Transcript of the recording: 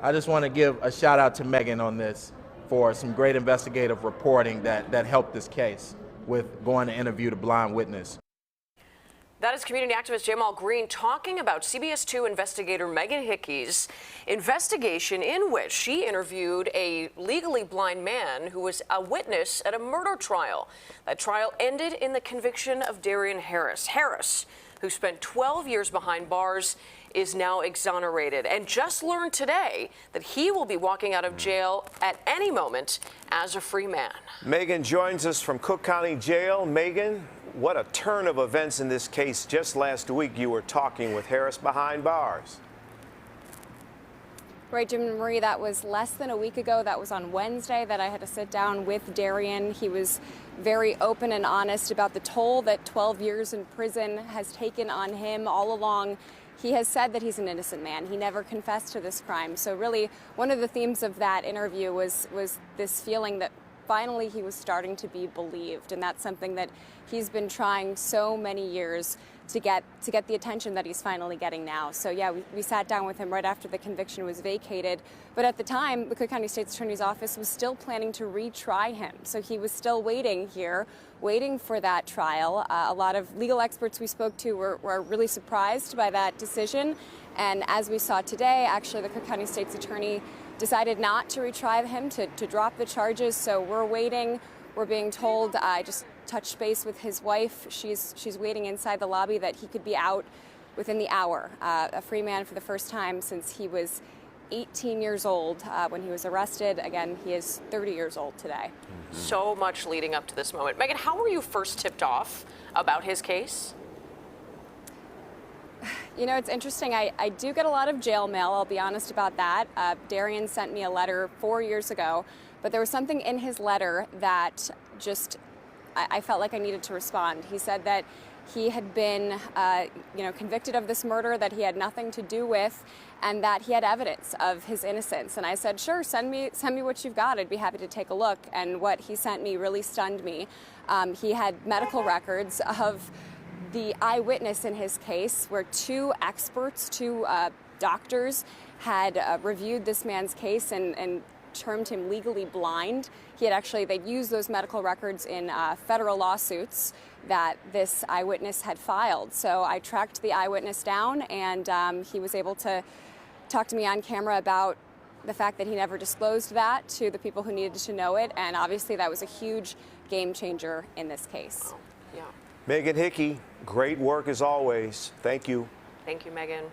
I just want to give a shout out to Megan on this for some great investigative reporting that helped this case with going to interview the blind witness. That is community activist Jamal Green talking about CBS 2 investigator Megan Hickey's investigation in which she interviewed a legally blind man who was a witness at a murder trial. That trial ended in the conviction of Darien Harris. Harris, who spent 12 years behind bars, is now exonerated and just learned today that he will be walking out of jail at any moment as a free man. Megan joins us from Cook County Jail. Megan, what a turn of events in this case. Just last week you were talking with Harris behind bars. Right, Jim and Marie, that was less than a week ago. That was on Wednesday that I had to sit down with Darien. He was very open and honest about the toll that 12 years in prison has taken on him. All along, he has said that he's an innocent man. He never confessed to this crime. So really, one of the themes of that interview was this feeling that finally he was starting to be believed. And that's something that he's been trying so many years to get the attention that he's finally getting now. So yeah, we sat down with him right after the conviction was vacated. But at the time, the Cook County State's Attorney's Office was still planning to retry him. So he was still waiting here, waiting for that trial. A lot of legal experts we spoke to were really surprised by that decision. And as we saw today, actually the Cook County State's Attorney decided not to retry him, to drop the charges. So we're waiting. We're being told, I just touched base with his wife. She's waiting inside the lobby that he could be out within the hour. A free man for the first time since he was 18 years old when he was arrested. Again, he is 30 years old today. So much leading up to this moment. Megan, how were you first tipped off about his case? You know, it's interesting. I do get a lot of jail mail, I'll be honest about that. Darien sent me a letter 4 years ago, but there was something in his letter that just, I felt like I needed to respond. He said that he had been, convicted of this murder that he had nothing to do with, and that he had evidence of his innocence. And I said, sure, send me what you've got. I'd be happy to take a look. And what he sent me really stunned me. He had medical records of the eyewitness in his case, where two experts, two doctors, had reviewed this man's case and termed him legally blind. They'd used those medical records in federal lawsuits that this eyewitness had filed. So I tracked the eyewitness down, and he was able to talk to me on camera about the fact that he never disclosed that to the people who needed to know it. And obviously that was a huge game changer in this case. Yeah. Megan Hickey, great work as always. Thank you. Thank you, Megan.